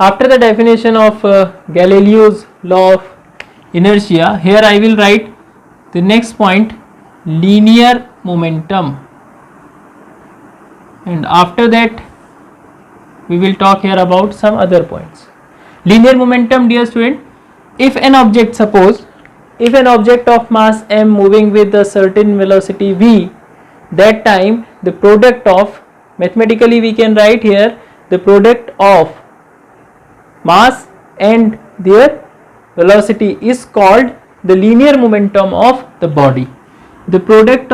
After the definition of Galileo's law of inertia, here I will write the next point, linear momentum, and after that we will talk here about some other points. Linear momentum, dear student, if an object, suppose if an object of mass m moving with a certain velocity v, that time the product of, mathematically we can write here, the product of mass and their velocity is called the linear momentum of the body. The product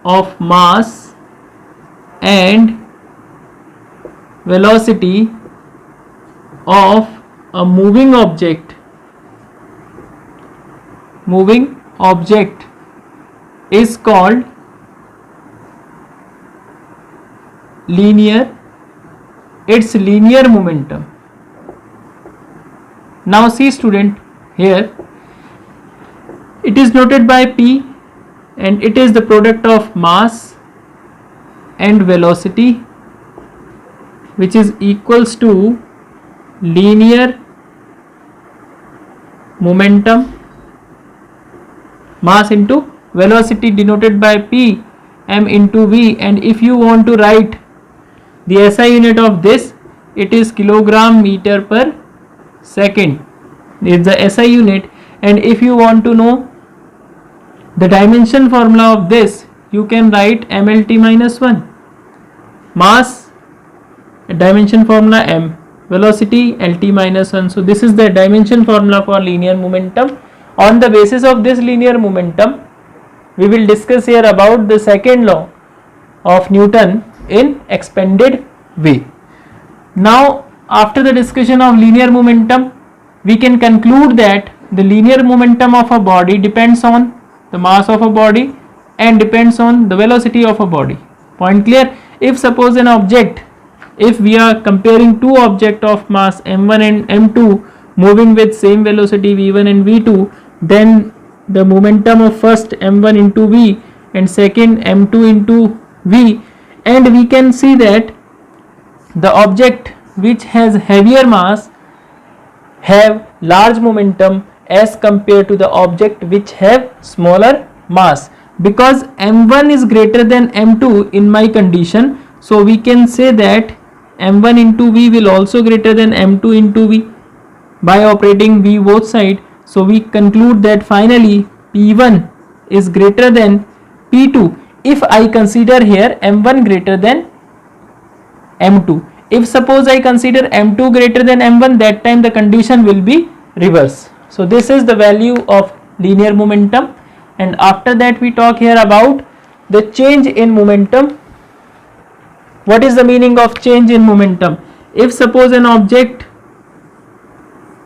of mass and velocity of a moving object is called linear momentum. Now see student, here it is noted by P and it is the product of mass and velocity, which is equals to linear momentum, mass into velocity denoted by P m into v, and if you want to write the SI unit of this, it is kilogram meter per second is the SI unit. And if you want to know the dimension formula of this, you can write mLT minus 1, mass dimension formula m, velocity LT minus 1. So this is the dimension formula for linear momentum. On the basis of this linear momentum, we will discuss here about the second law of Newton in expanded way. Now after the discussion of linear momentum, we can conclude that the linear momentum of a body depends on the mass of a body and depends on the velocity of a body. Point clear? If suppose an object, if we are comparing two objects of mass m1 and m2 moving with same velocity v1 and v2, then the momentum of first m1 into v and second m2 into v, and we can see that the object which has heavier mass have large momentum as compared to the object which have smaller mass, because m1 is greater than m2 in my condition. So we can say that m1 into v will also greater than m2 into v by operating v both side. So we conclude that finally p1 is greater than p2 if I consider here m1 greater than m2. If suppose I consider m2 greater than m1, that time the condition will be reverse. So this is the value of linear momentum, and after that we talk here about the change in momentum. What is the meaning of change in momentum? If suppose an object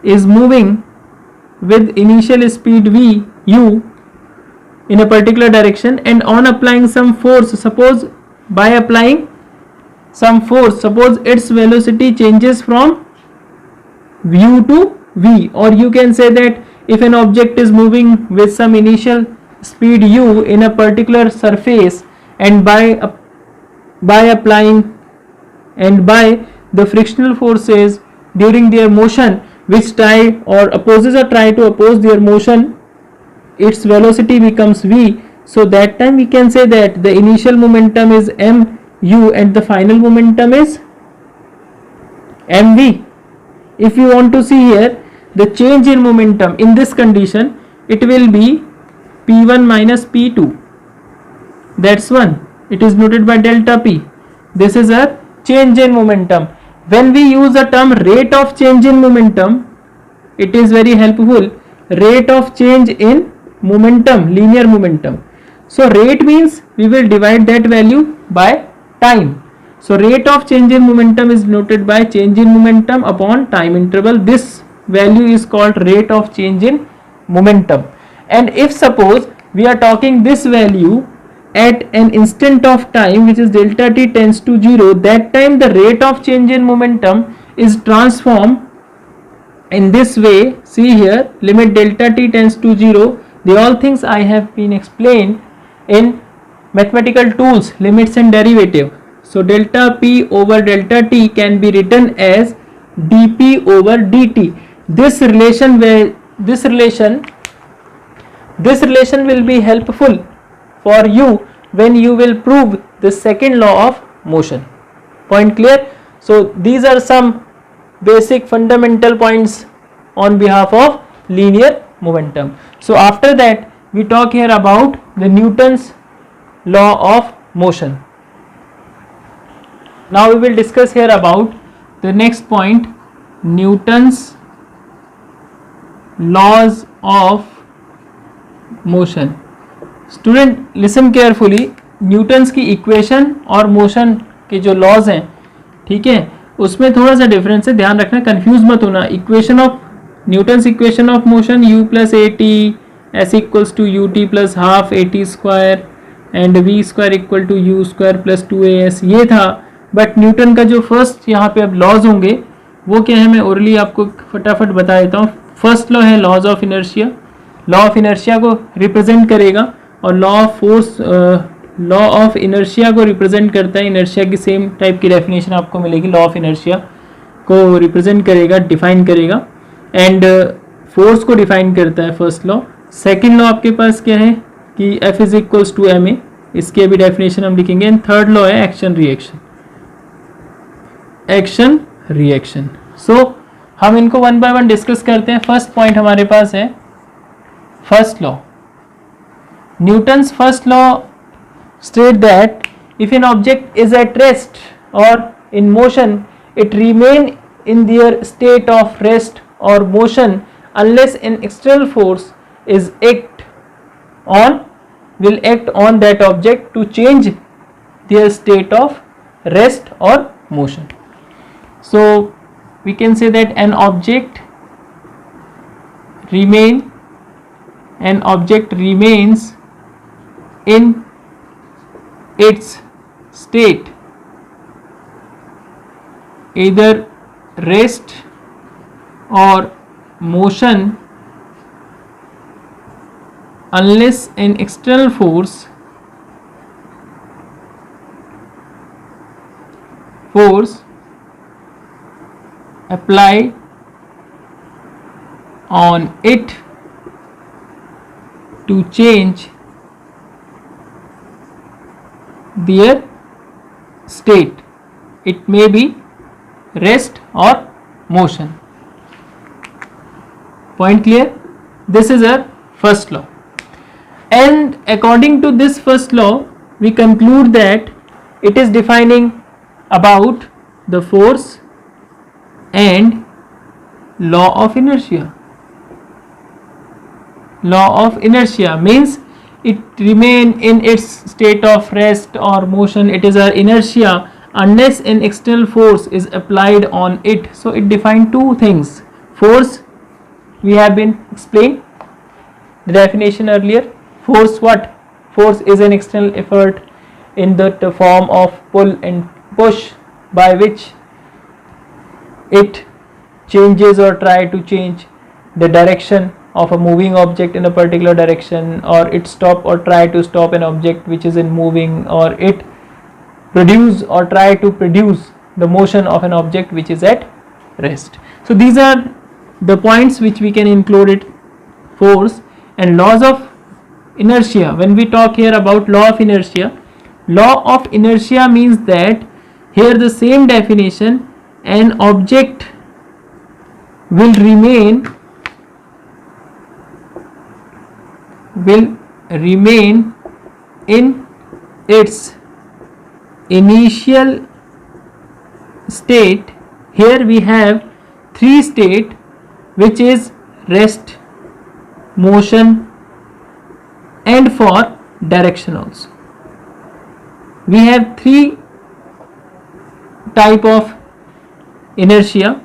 is moving with initial speed v u in a particular direction, and on applying some force, suppose by applying some force, suppose its velocity changes from u to v, or you can say that if an object is moving with some initial speed u in a particular surface, and by applying and by the frictional forces during their motion which try or try to oppose their motion, its velocity becomes v. So that time we can say that the initial momentum is mu and the final momentum is mv. If you want to see here the change in momentum in this condition, it will be p1 minus p2, that's 1. It is noted by delta p. This is a change in momentum. When we use the term rate of change in momentum, it is very helpful. Rate of change in momentum, linear momentum. So rate means we will divide that value by time. So rate of change in momentum is noted by change in momentum upon time interval. This value is called rate of change in momentum. And if suppose we are talking this value at an instant of time which is delta t tends to 0, that time the rate of change in momentum is transformed in this way. See here, limit delta t tends to 0. The all things I have been explained in mathematical tools, limits and derivative. So delta P over delta T can be written as dP over dt. This relation will be helpful for you when you will prove the second law of motion. Point clear? So these are some basic fundamental points on behalf of linear momentum. So after that we talk here about the Newton's law of motion. Now we will discuss here about the next point, Newton's laws of motion. Student listen carefully, Newton's की equation और motion के जो laws हैं, ठीक है, उसमें थोड़ा सा डिफरेंस है, ध्यान रखना, कंफ्यूज मत होना. Equation of Newton's equation of motion u plus a t s equals to u t plus half a t square and v square equal to u square plus 2as, ये था. But Newton का जो first यहाँ पे अब laws होंगे वो क्या है, मैं ओरली आपको फटाफट बता देता हूँ. फर्स्ट लॉ है laws of inertia. Law of inertia को रिप्रेजेंट करेगा और law of force, law of inertia को रिप्रेजेंट करता है. इनर्शिया की सेम टाइप की डेफिनेशन आपको मिलेगी. लॉ ऑफ इनर्शिया को रिप्रेजेंट करेगा, डिफाइन करेगा, एंड फोर्स को डिफाइन करता है फर्स्ट लॉ. सेकेंड लॉ आपके पास क्या है कि F is equals to ma, इसकी अभी डेफिनेशन हम लिखेंगे. एंड थर्ड लॉ है action reaction. Action reaction. So हम इनको वन बाय वन डिस्कस करते हैं. फर्स्ट पॉइंट हमारे पास है first law. Newton's first law state that if an object is at rest और in motion it remain in their state of rest और motion unless an external force is will act on that object to change their state of rest or motion. So we can say that an object remains in its state either rest or motion unless an external force apply on it to change their state. It may be rest or motion. Point clear? This is our first law, and according to this first law we conclude that it is defining about the force and law of inertia. Law of inertia means it remain in its state of rest or motion, it is our inertia unless an external force is applied on it. So it defines two things. Force, we have been explained the definition earlier. Force, what? Force is an external effort in the form of pull and push by which it changes or try to change the direction of a moving object in a particular direction, or it stop or try to stop an object which is in moving, or it produce or try to produce the motion of an object which is at rest. So these are the points which we can include it. Force and laws of inertia. When we talk here about law of inertia means that here the same definition, an object will remain in its initial state. Here we have three state, which is rest, motion and for direction also. We have three type of inertia: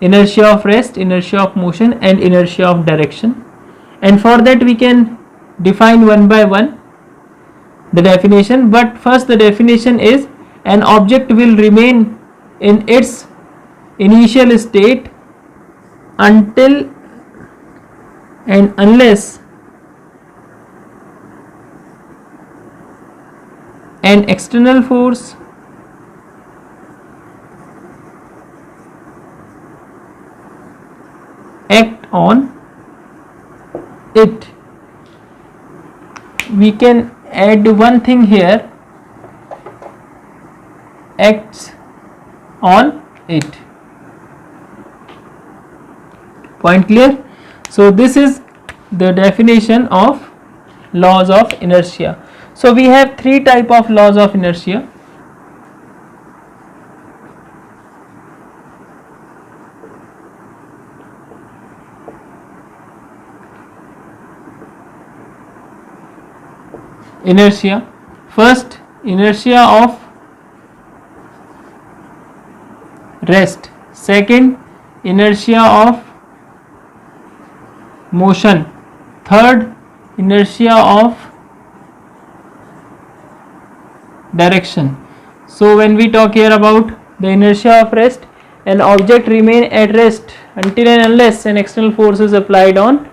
inertia of rest, inertia of motion and inertia of direction. And for that we can define one by one the definition, but first the definition is an object will remain in its initial state until and unless an external force on it. We can add one thing here, acts on it. Point clear? So this is the definition of laws of inertia. So we have three type of laws of inertia. Inertia. First, inertia of rest. Second, inertia of motion. Third, inertia of direction. So when we talk here about the inertia of rest, an object remain at rest until and unless an external force is applied on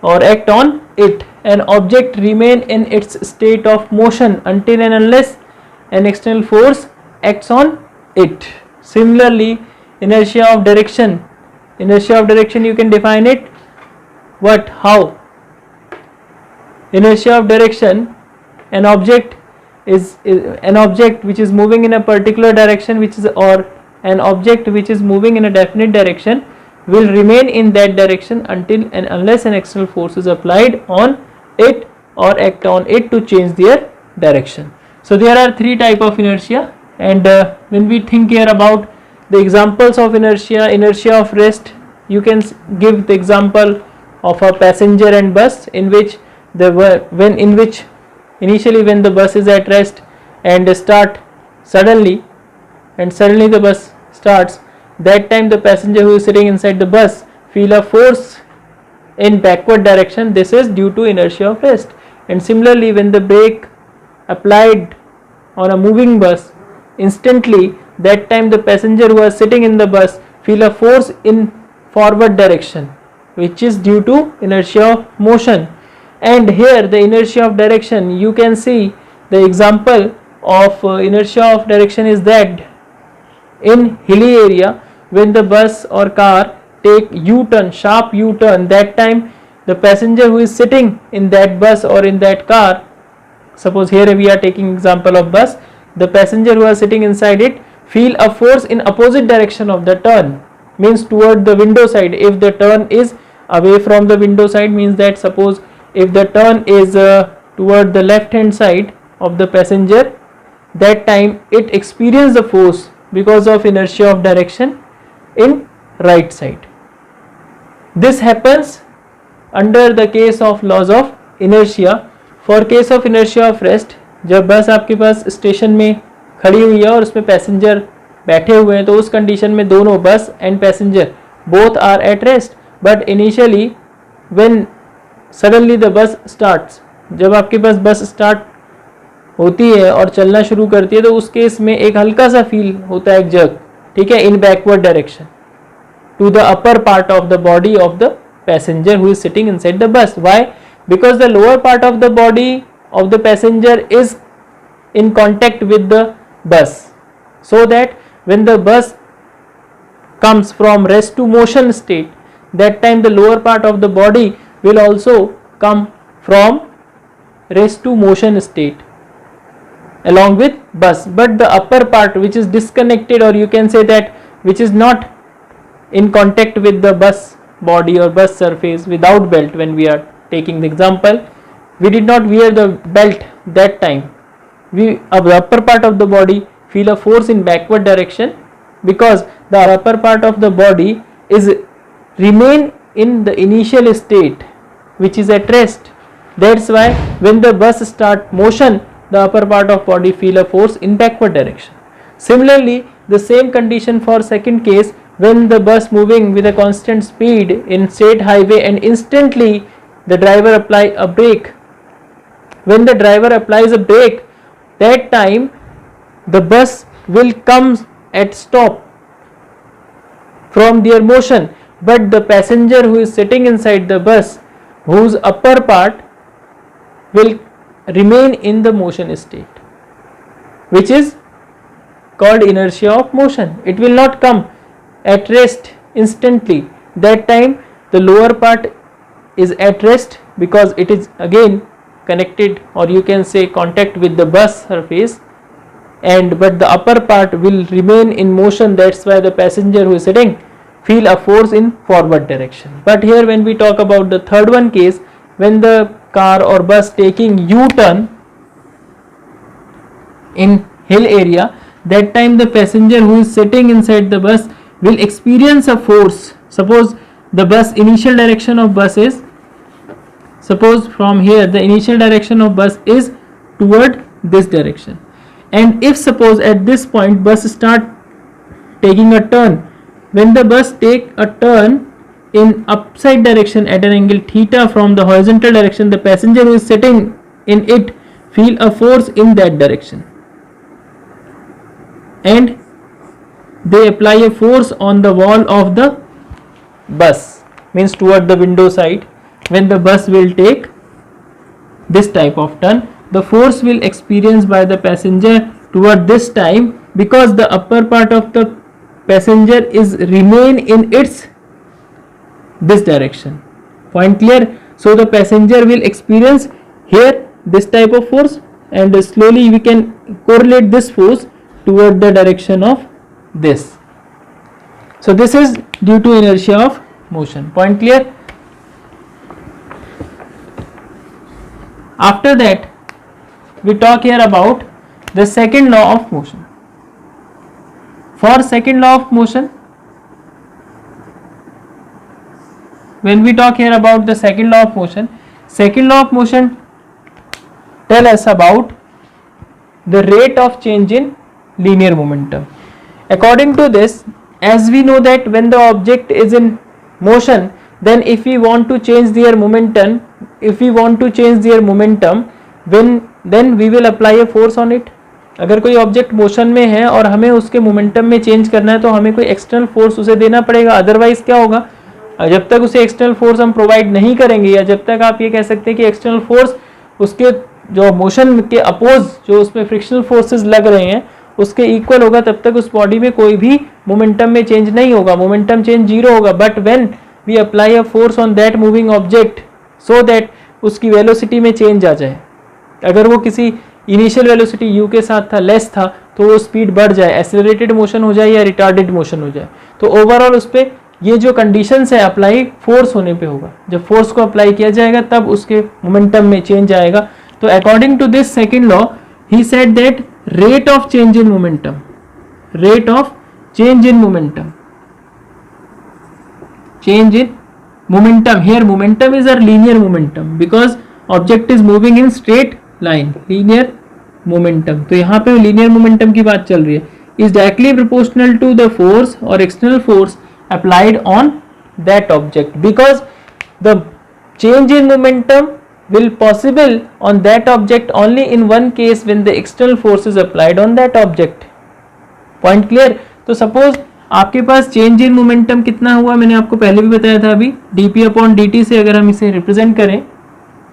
or act on it. An object remain in its state of motion until and unless an external force acts on it. Similarly, inertia of direction. Inertia of direction, you can define it. What? How? Inertia of direction, an object is an object which is moving in a particular direction, which is, or an object which is moving in a definite direction will remain in that direction until and unless an external force is applied on it or act on it to change their direction. So there are three type of inertia, and when we think here about the examples of inertia, inertia of rest, you can give the example of a passenger and bus, in which initially when the bus is at rest and suddenly the bus starts, that time the passenger who is sitting inside the bus feel a force in backward direction. This is due to inertia of rest. And similarly, when the brake applied on a moving bus, instantly that time the passenger who is sitting in the bus feel a force in forward direction, which is due to inertia of motion. And here the inertia of direction, you can see the example of inertia of direction is that in hilly area, when the bus or car take U-turn, sharp U-turn, that time the passenger who is sitting in that bus or in that car, suppose here we are taking example of bus, the passenger who are sitting inside it feel a force in opposite direction of the turn, means toward the window side. If the turn is away from the window side, means that suppose if the turn is toward the left hand side of the passenger, that time it experience the force because of inertia of direction in right side. This happens under the case of laws of inertia. For case of inertia of rest, जब बस आपके पास station में खड़ी हुई है और उसमें passenger बैठे हुए हैं, तो उस कंडीशन में दोनों bus and passenger both are at rest, but initially when suddenly the bus starts, जब आपके पास बस स्टार्ट होती है और चलना शुरू करती है, तो उस केस में एक हल्का सा फील होता है, एक जर्क, ठीक है, in backward direction to the upper part of the body of the passenger who is sitting inside the bus. Why? Because the lower part of the body of the passenger is in contact with the bus, so that when the bus comes from rest to motion state, that time the lower part of the body will also come from rest to motion state along with bus, but the upper part which is disconnected, or you can say that which is not in contact with the bus body or bus surface without belt, when we are taking the example, we did not wear the belt that time, the upper part of the body feel a force in backward direction because the upper part of the body is remain in the initial state which is at rest. That's why when the bus start motion, the upper part of body feel a force in backward direction. Similarly, the same condition for second case, when the bus moving with a constant speed in state highway and instantly the driver apply a brake. When the driver applies a brake, that time the bus will come at stop from their motion, but the passenger who is sitting inside the bus, whose upper part will remain in the motion state, which is called inertia of motion. It will not come at rest instantly. That time the lower part is at rest because it is again connected, or you can say contact with the bus surface, and but the upper part will remain in motion. That's why the passenger who is sitting feel a force in forward direction. But here when we talk about the third one case, when the car or bus taking U-turn in hill area, that time the passenger who is sitting inside the bus will experience a force. Suppose the bus initial direction of bus is, suppose from here the initial direction of bus is toward this direction, and if suppose at this point bus start taking a turn, when the bus take a turn in upside direction at an angle theta from the horizontal direction, the passenger who is sitting in it feel a force in that direction, and they apply a force on the wall of the bus, means toward the window side. When the bus will take this type of turn, the force will experienced by the passenger toward this time, because the upper part of the passenger is remain in its this direction. Point clear? So the passenger will experience here this type of force, and slowly we can correlate this force toward the direction of this. So this is due to inertia of motion. Point clear? After that we talk here about the second law of motion. For second law of motion, when we talk here about the second law of motion tell us about the rate of change in linear momentum. According to this, as we know that when the object is in motion, then if we want to change their momentum, then we will apply a force on it. अगर कोई object motion में है और हमें उसके momentum में change करना है, तो हमें कोई एक्सटर्नल फोर्स उसे देना पड़ेगा. अदरवाइज क्या होगा, जब तक उसे एक्सटर्नल फोर्स हम प्रोवाइड नहीं करेंगे, या जब तक आप ये कह सकते हैं कि एक्सटर्नल फोर्स उसके जो मोशन के अपोज जो उसमें फ्रिक्शनल फोर्सेस लग रहे हैं उसके इक्वल होगा, तब तक उस बॉडी में कोई भी मोमेंटम में चेंज नहीं होगा, मोमेंटम चेंज जीरो होगा. But when we apply a force on that moving object so that उसकी वेलोसिटी में चेंज आ जाए, अगर वो किसी इनिशियल वेलोसिटी u के साथ था, लेस था, तो वो स्पीड बढ़ जाए, एक्सेलरेटेड मोशन हो जाए या रिटार्डेड मोशन हो जाए, तो ओवरऑल उस पर ये जो कंडीशंस है अप्लाई फोर्स होने पे होगा. जब फोर्स को अप्लाई किया जाएगा तब उसके मोमेंटम में चेंज आएगा. तो according to this second law he said that rate of change in momentum, here momentum is a linear momentum because object is moving in straight line, linear momentum. तो यहाँ पे linear momentum की बात चल रही है, is directly proportional to the force or external force applied on that object, because the change in momentum will possible on that object only in one case when the external force is applied on that object. Point clear? तो suppose आपके पास change in momentum कितना हुआ, मैंने आपको पहले भी बताया था अभी, dp upon dt से अगर हम इसे represent करें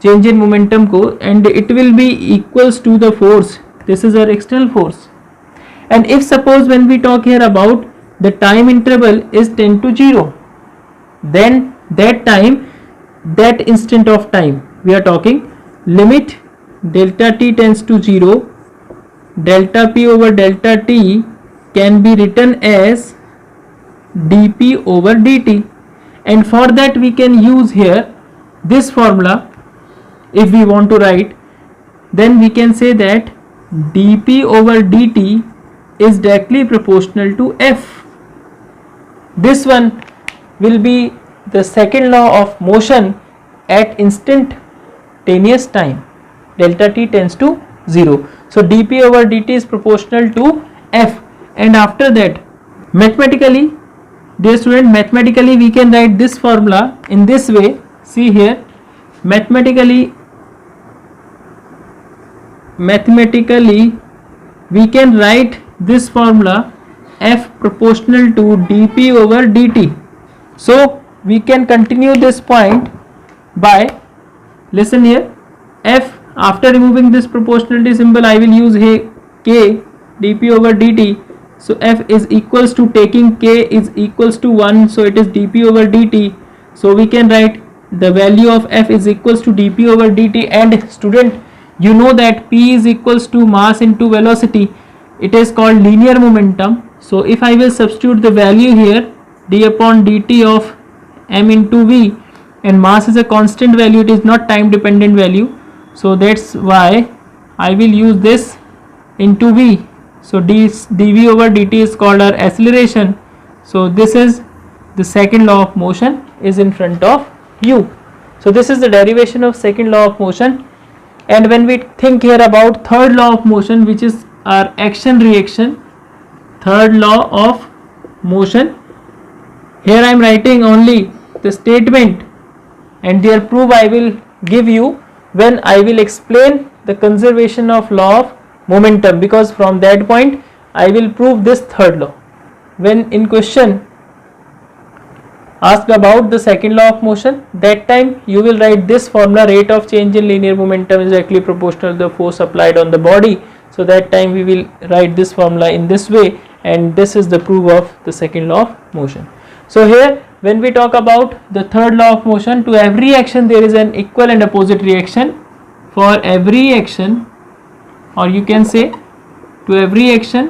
change in momentum को, and it will be equals to the force, this is our external force. And if suppose when we talk here about the time interval is 10 to 0, then that time, that instant of time, we are talking limit delta t tends to 0, delta p over delta t can be written as dp over dt, and for that we can use here this formula. If we want to write, then we can say that dp over dt is directly proportional to f. This one will be the second law of motion at instantaneous time, delta t tends to 0. So dp over dt is proportional to f. And after that, mathematically, dear student, mathematically we can write this formula in this way. See here, mathematically we can write this formula f proportional to dp over dt. So we can continue this point by, listen here, f, after removing this proportionality symbol I will use here k dp over dt. So f is equals to, taking k is equals to 1, so it is dp over dt. So we can write the value of F is equals to dp over dt. And student, you know that P is equals to mass into velocity. It is called linear momentum. So if I will substitute the value here, d upon dt of m into v, and mass is a constant value, it is not time dependent value, so that's why I will use this into v. So dv over dt is called our acceleration. So this is the second law of motion is in front of you. So this is the derivation of second law of motion. And when we think here about third law of motion, which is our action reaction, third law of motion, here I am writing only the statement, and their proof I will give you when I will explain the conservation of law of momentum, because from that point I will prove this third law. When in question asked about the second law of motion, that time you will write this formula: rate of change in linear momentum is directly proportional to the force applied on the body. So that time we will write this formula in this way, and this is the proof of the second law of motion. So here when we talk about the third law of motion, to every action there is an equal and opposite reaction. For every action, or you can say to every action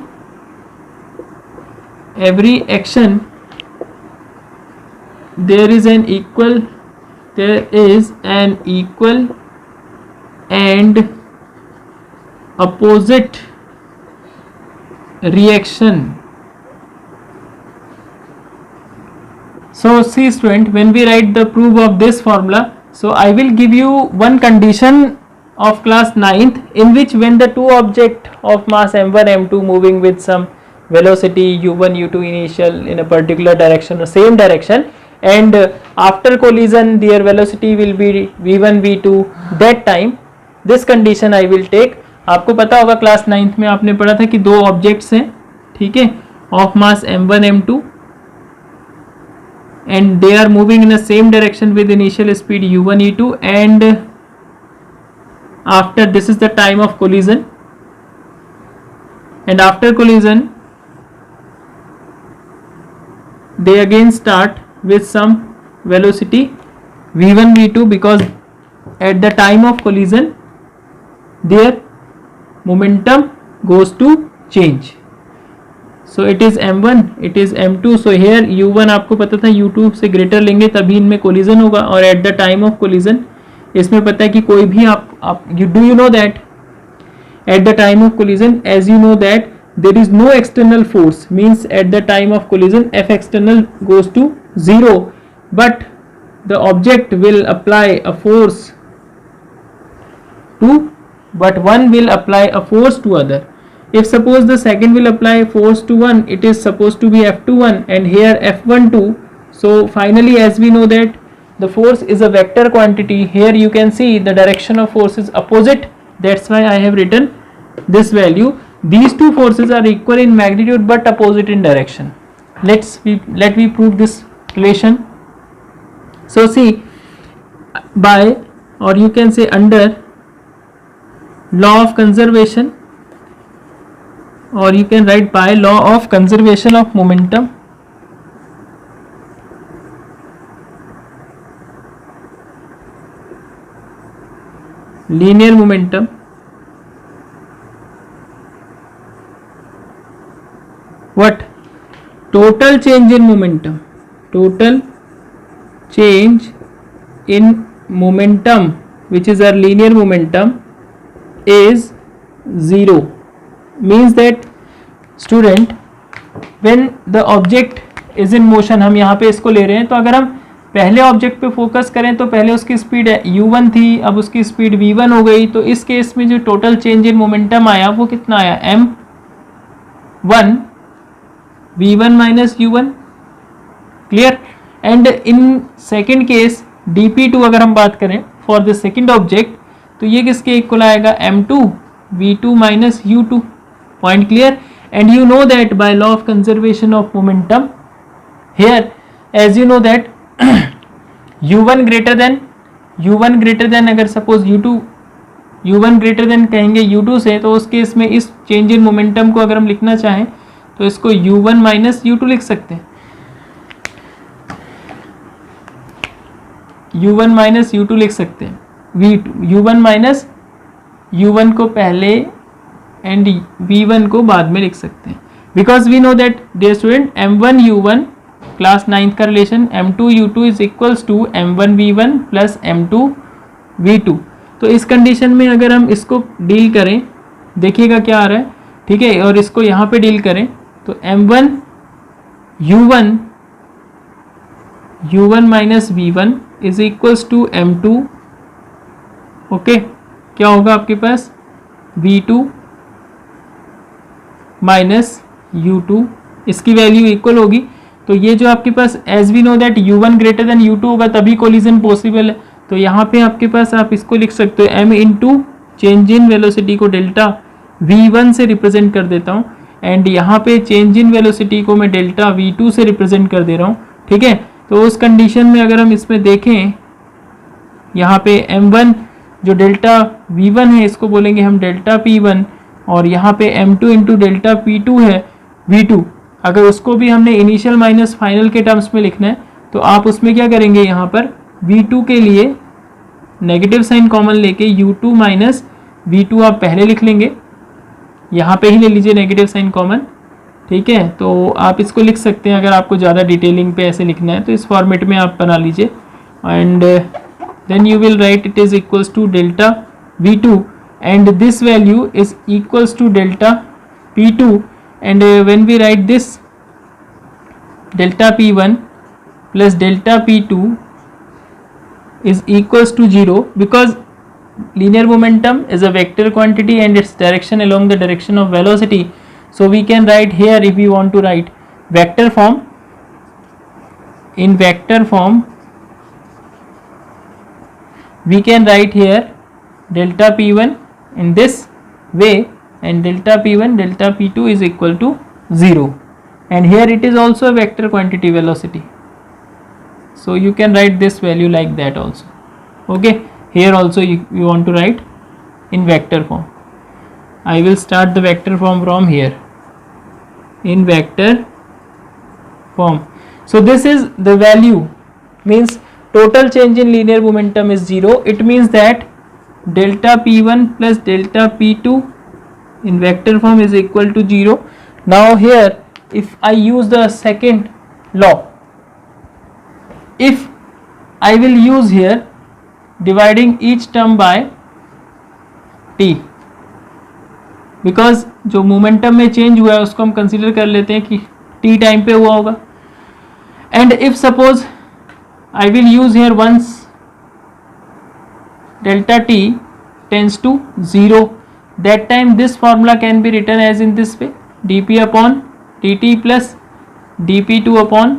there is an equal and opposite reaction. So see student, when we write the proof of this formula, so I will give you one condition of class 9th, in which when the two objects of mass m1 m2 moving with some velocity u1 u2 initial in a particular direction or same direction, and after collision their velocity will be v1 v2, that time this condition I will take. आपको पता होगा class 9th में आपने पढ़ा था कि दो objects हैं, ठीक है, of mass m1 m2 and they are moving in the same direction with initial speed u1 u2, and after this is the time of collision, and after collision they again start with some velocity v1 v2, because at the time of collision their momentum goes to change. So it is m1, it is m2. So here u1 आपको पता था u2 से greater लेंगे तभी इनमें collision होगा, और at the time of collision इसमें पता है कि कोई भी आप you know that at the time of collision, as you know that there is no external force, means at the time of collision F external goes to 0, but the object will apply a force to, but one will apply a force to other. If suppose the second will apply force to one, it is supposed to be F21 and here F12. So finally, as we know that the force is a vector quantity, here you can see the direction of force is opposite, that's why I have written this value. These two forces are equal in magnitude but opposite in direction. Let me prove this relation. So see, by, or you can say under law of conservation, or you can write by law of conservation of momentum, linear momentum, what? Total change in momentum. Total change in momentum, which is our linear momentum, is 0. Means that student, when the object is in motion, हम यहाँ पे इसको ले रहे हैं, तो अगर हम पहले ऑब्जेक्ट पे फोकस करें तो पहले उसकी स्पीड u1 थी, अब उसकी स्पीड v1 हो गई, तो इस केस में जो टोटल चेंज इन मोमेंटम आया वो कितना आया? m1 v1 minus u1. Clear? And in second case dp2 अगर हम बात करें फॉर द सेकेंड ऑब्जेक्ट, तो ये किसके इक्वल आएगा? m2 v2 minus u2. Point clear? And you know that by law of conservation of momentum, here as you know that u1 greater than अगर suppose u1 greater than कहेंगे u2 से, तो उस case में इस change in momentum को अगर हम लिखना चाहें तो इसको u1 माइनस u2 लिख सकते हैं. u1 माइनस u2 लिख सकते हैं, v2 u1 माइनस u1 को पहले एंड v1 को बाद में लिख सकते हैं, because we know that dear student m1 u1 class 9th का relation m2 u2 is equals to m1 v1 plus m2 v2। तो इस कंडीशन में अगर हम इसको डील करें, देखिएगा क्या आ रहा है, ठीक है, और इसको यहाँ पे डील करें तो m1 u1 minus v1 is equals to m2, okay, क्या होगा आपके पास v2 माइनस u2, इसकी वैल्यू इक्वल होगी। तो ये जो आपके पास as we know that u1 greater than u2 होगा तभी कोलिजन पॉसिबल है। तो यहाँ पे आपके पास आप इसको लिख सकते हो m into change in velocity को डेल्टा v1 से रिप्रेजेंट कर देता हूँ, एंड यहाँ पे चेंज इन वेलोसिटी को मैं डेल्टा v2 से रिप्रेजेंट कर दे रहा हूँ, ठीक है। तो उस कंडीशन में अगर हम इसमें देखें, यहाँ पे m1 जो डेल्टा v1 है इसको बोलेंगे हम डेल्टा p1, और यहाँ पे m2 इंटू डेल्टा p2 है v2। अगर उसको भी हमने इनिशियल माइनस फाइनल के टर्म्स में लिखना है तो आप उसमें क्या करेंगे, यहाँ पर v2 के लिए नेगेटिव साइन कॉमन लेके u2 माइनस v2 आप पहले लिख लेंगे, यहाँ पे ही ले लीजिए नेगेटिव साइन कॉमन, ठीक है। तो आप इसको लिख सकते हैं, अगर आपको ज़्यादा डिटेलिंग पे ऐसे लिखना है तो इस फॉर्मेट में आप बना लीजिए, and then you will write it is equals to delta v2 and this value is equals to delta p2, and when we write this delta p1 plus delta p2 is equals to 0, because linear momentum is a vector quantity and its direction along the direction of velocity. So we can write here, if we want to write vector form, in vector form we can write here delta p1 in this way, and delta p1 delta p2 is equal to 0, and here it is also a vector quantity velocity, so you can write this value like that also, okay. Here also you want to write in vector form. I will start the vector form from here, in vector form. So this is the value, means total change in linear momentum is 0. It means that delta p1 plus delta p2 in vector form is equal to 0. Now here if I use the second law, if I will use here dividing each term by t, because जो momentum में change हुआ है उसको हम consider कर लेते हैं कि t टाइम पे हुआ होगा, and if suppose I will use here once delta t tends to 0, that time this formula can be written as in this way, dp upon dt plus dp2 upon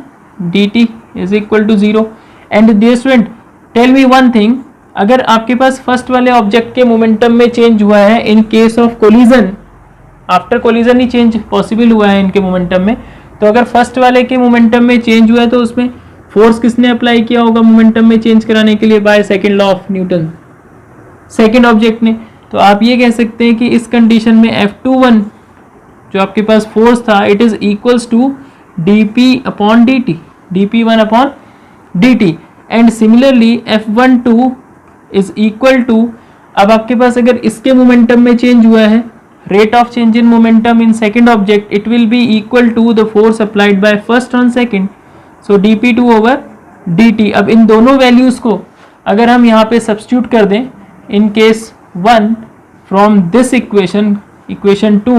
dt is equal to 0. And dear student, tell me one thing, अगर आपके पास first वाले object के momentum में change हुआ है in case of collision, after collision he change possible हुआ है इनके मोमेंटम में, तो अगर फर्स्ट वाले के मोमेंटम में चेंज हुआ है तो उसमें फोर्स किसने अप्लाई किया होगा मोमेंटम में चेंज कराने के लिए, by second law of Newton, second object ने। तो आप ये कह सकते हैं कि इस कंडीशन में F21 जो आपके पास फोर्स था it is equals to dp upon dt, dp1 upon dt, and similarly F12 is equal to, अब आपके पास अगर इसके मोमेंटम में चेंज हुआ है, rate of change in momentum in second object, it will be equal to the force applied by first on second, so dp2 over dt। अब इन दोनों values को अगर हम यहाँ पे सब्स्टिट्यूट कर दें in case 1 from this equation 2,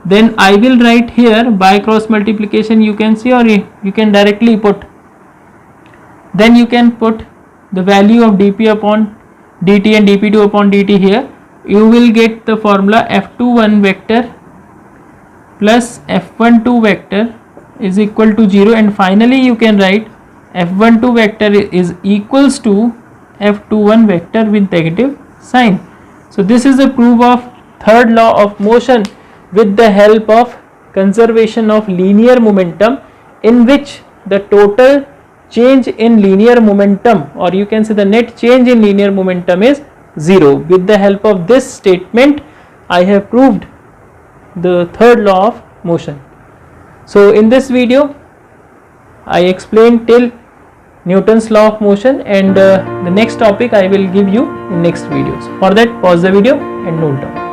then I will write here by cross multiplication, you can see, or you can directly put, then you can put the value of dp upon dt and dp2 upon dt here, you will get the formula f21 vector plus f12 vector is equal to 0, and finally you can write f12 vector is equals to f21 vector with negative sign. So this is the proof of third law of motion with the help of conservation of linear momentum, in which the total change in linear momentum, or you can say the net change in linear momentum, is 0. With the help of this statement I have proved the third law of motion. So in this video I explained till Newton's law of motion, and the next topic I will give you in next videos. For that, pause the video and note down.